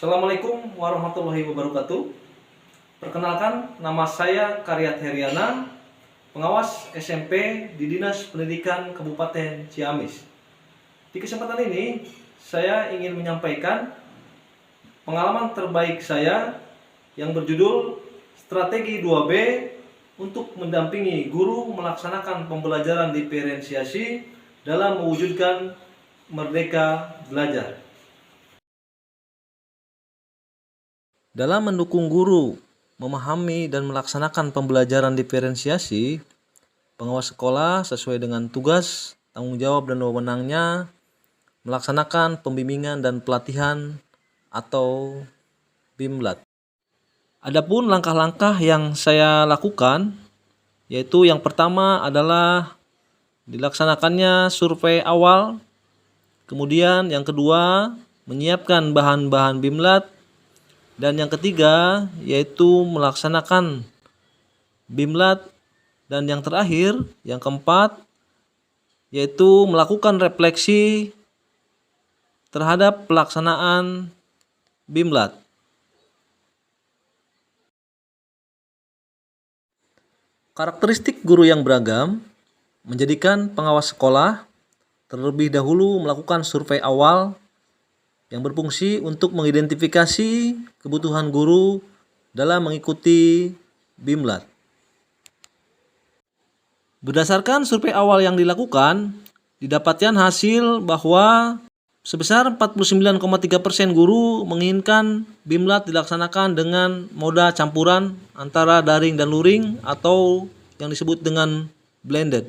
Assalamualaikum warahmatullahi wabarakatuh. Perkenalkan, nama saya Karyat Heriana, pengawas SMP di Dinas Pendidikan Kabupaten Ciamis. Di kesempatan ini, saya ingin menyampaikan pengalaman terbaik saya yang berjudul Strategi 2B untuk mendampingi guru melaksanakan pembelajaran diferensiasi dalam mewujudkan Merdeka Belajar. Dalam mendukung guru memahami dan melaksanakan pembelajaran diferensiasi, pengawas sekolah sesuai dengan tugas, tanggung jawab dan wewenangnya melaksanakan pembimbingan dan pelatihan atau BIMLAT. Adapun langkah-langkah yang saya lakukan, yaitu yang pertama adalah dilaksanakannya survei awal, kemudian yang kedua menyiapkan bahan-bahan BIMLAT, dan yang ketiga yaitu melaksanakan BIMLAT, dan yang terakhir, yang keempat, yaitu melakukan refleksi terhadap pelaksanaan BIMLAT. Karakteristik guru yang beragam menjadikan pengawas sekolah terlebih dahulu melakukan survei awal yang berfungsi untuk mengidentifikasi kebutuhan guru dalam mengikuti BIMLAT. Berdasarkan survei awal yang dilakukan, didapatkan hasil bahwa sebesar 49,3% guru menginginkan BIMLAT dilaksanakan dengan moda campuran antara daring dan luring atau yang disebut dengan blended.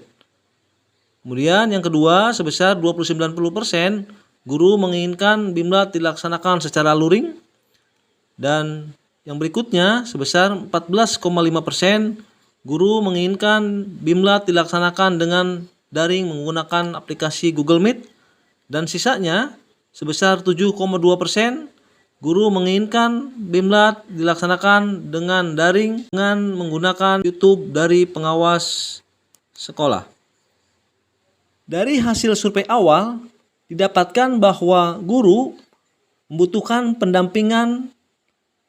Kemudian yang kedua, sebesar 20-90% guru menginginkan BIMLAT dilaksanakan secara luring, dan yang berikutnya sebesar 14,5% guru menginginkan BIMLAT dilaksanakan dengan daring menggunakan aplikasi Google Meet, dan sisanya sebesar 7,2% guru menginginkan BIMLAT dilaksanakan dengan daring dengan menggunakan YouTube dari pengawas sekolah. Dari hasil survei awal didapatkan bahwa guru membutuhkan pendampingan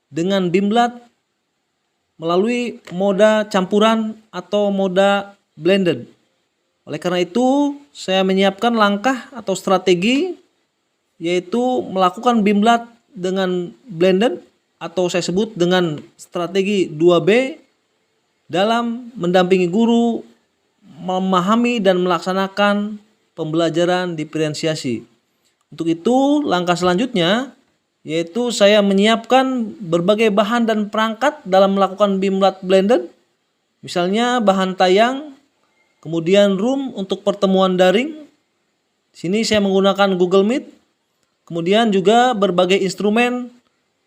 dengan BIMLAT melalui moda campuran atau moda blended. Oleh karena itu, saya menyiapkan langkah atau strategi, yaitu melakukan BIMLAT dengan blended atau saya sebut dengan strategi 2B dalam mendampingi guru memahami dan melaksanakan pembelajaran diferensiasi. Untuk itu, langkah selanjutnya yaitu saya menyiapkan berbagai bahan dan perangkat dalam melakukan BIMLAT blended. Misalnya bahan tayang, kemudian room untuk pertemuan daring. Sini saya menggunakan Google Meet. Kemudian juga berbagai instrumen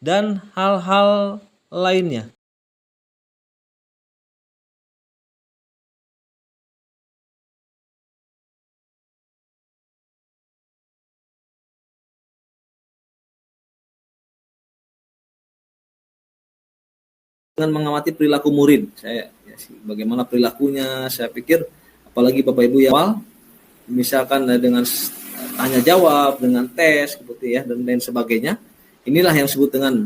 dan hal-hal lainnya. Dengan mengamati perilaku murid, saya bagaimana perilakunya, saya pikir apalagi Bapak Ibu yang awal, misalkan dengan tanya jawab, dengan tes seperti ya dan lain sebagainya. Inilah yang disebut dengan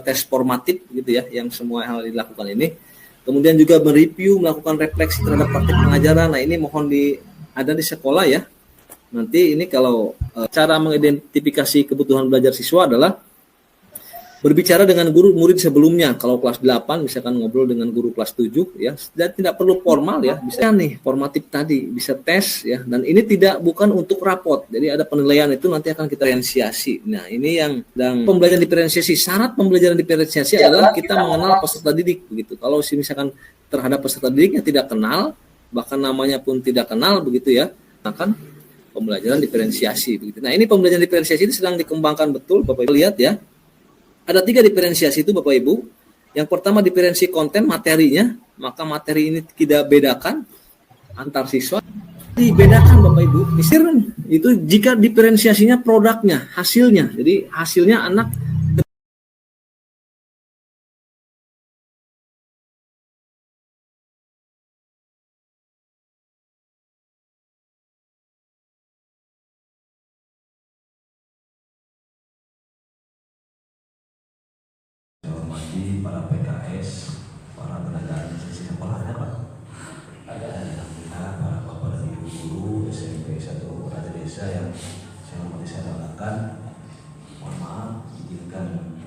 tes formatif gitu ya, yang semua hal dilakukan ini. Kemudian juga mereview, melakukan refleksi terhadap praktik pengajaran. Nah, ini mohon ada di sekolah ya. Nanti ini kalau cara mengidentifikasi kebutuhan belajar siswa adalah berbicara dengan guru murid sebelumnya. Kalau kelas 8 misalkan ngobrol dengan guru kelas 7 ya, dan tidak perlu formal ya, bisa nih formatif tadi, bisa tes ya, dan ini bukan untuk rapot. Jadi ada penilaian itu nanti akan kita diferensiasi. Nah, ini yang pembelajaran diferensiasi. Syarat pembelajaran diferensiasi adalah kita mengenal peserta didik begitu. Kalau misalkan terhadap peserta didiknya tidak kenal, bahkan namanya pun tidak kenal begitu ya, akan pembelajaran diferensiasi begitu. Nah, ini pembelajaran diferensiasi ini sedang dikembangkan betul Bapak Ibu lihat ya. Ada 3 diferensiasi itu Bapak Ibu. Yang pertama diferensi konten materinya, maka materi ini tidak bedakan antar siswa. Dibedakan Bapak Ibu. Itu jika diferensiasinya produknya, hasilnya. Jadi hasilnya anak para PKS, para tenaga administrasi sekolah ada Pak? Ada, alhamdulillah para bapak dan ibu guru SMP 1 Raja Desa yang saya hormati saya banggakan. Mohon maaf, izinkan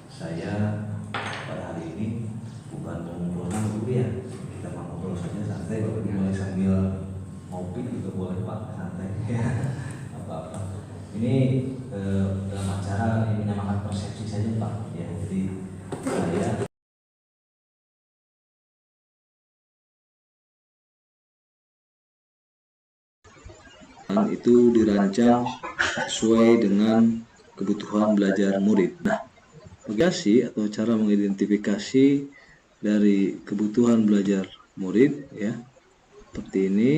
saya pada hari ini bukan mengumpulkan guru ya, kita mau ngobrol saja santai, Bapak Ibu mulai sambil ngopi juga boleh Pak, santai ya, apa-apa. Ini dalam acara yang menyamakan persepsi saja Pak ya, jadi saya itu dirancang sesuai dengan kebutuhan belajar murid. Nah, bagaimana atau cara mengidentifikasi dari kebutuhan belajar murid ya, seperti ini.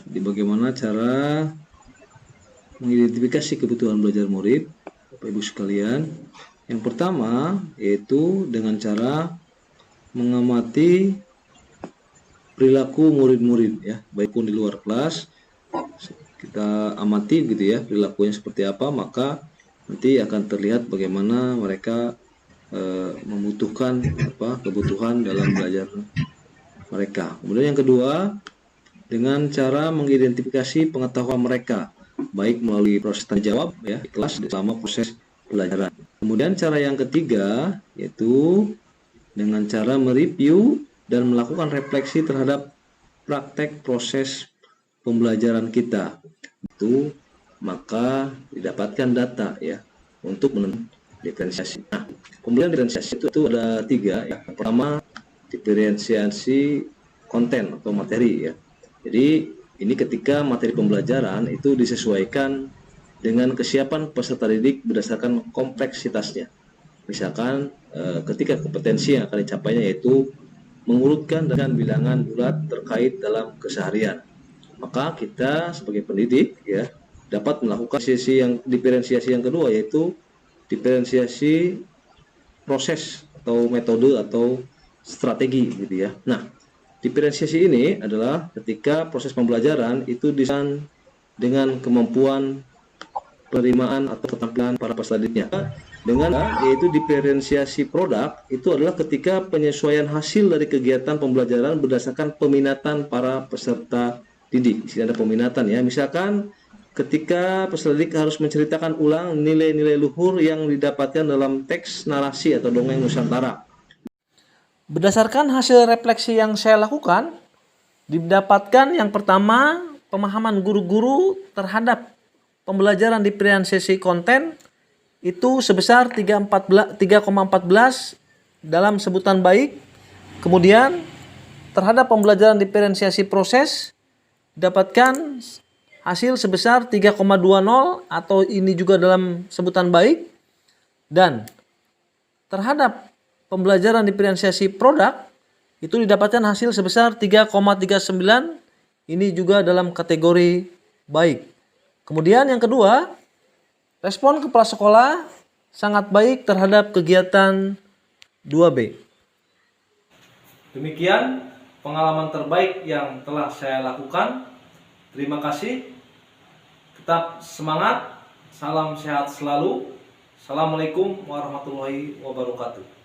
Di bagaimana cara mengidentifikasi kebutuhan belajar murid, Bapak Ibu sekalian. Yang pertama yaitu dengan cara mengamati perilaku murid-murid ya, baik pun di luar kelas kita amati gitu ya, perilakunya seperti apa, maka nanti akan terlihat bagaimana mereka membutuhkan kebutuhan dalam belajar mereka. Kemudian yang kedua, dengan cara mengidentifikasi pengetahuan mereka, baik melalui proses tanya jawab ya di kelas selama proses pelajaran. Kemudian cara yang ketiga yaitu dengan cara mereview dan melakukan refleksi terhadap praktek proses pembelajaran kita. Itu maka didapatkan data ya untuk menentukan diferensiasi. Nah, kemudian diferensiasi itu ada 3 ya. Pertama, diferensiasi konten atau materi ya. Jadi ini ketika materi pembelajaran itu disesuaikan dengan kesiapan peserta didik berdasarkan kompleksitasnya. Misalkan ketika kompetensi yang akan dicapainya yaitu mengurutkan dengan bilangan bulat terkait dalam keseharian, maka kita sebagai pendidik ya dapat melakukan diferensiasi yang kedua yaitu diferensiasi proses atau metode atau strategi gitu ya. Nah, diferensiasi ini adalah ketika proses pembelajaran itu disesuaikan dengan kemampuan penerimaan atau keterampilan para peserta didiknya. Dengan yaitu diferensiasi produk itu adalah ketika penyesuaian hasil dari kegiatan pembelajaran berdasarkan peminatan para peserta didik. Di sini ada peminatan ya. Misalkan ketika peserta didik harus menceritakan ulang nilai-nilai luhur yang didapatkan dalam teks narasi atau dongeng Nusantara. Berdasarkan hasil refleksi yang saya lakukan, didapatkan yang pertama pemahaman guru-guru terhadap pembelajaran diferensiasi konten itu sebesar 3,14 dalam sebutan baik. Kemudian terhadap pembelajaran diferensiasi proses dapatkan hasil sebesar 3,20 atau ini juga dalam sebutan baik. Dan terhadap pembelajaran diferensiasi produk itu didapatkan hasil sebesar 3,39, ini juga dalam kategori baik. Kemudian yang kedua, respon kepala sekolah sangat baik terhadap kegiatan 2B. Demikian pengalaman terbaik yang telah saya lakukan. Terima kasih. Tetap semangat. Salam sehat selalu. Assalamualaikum warahmatullahi wabarakatuh.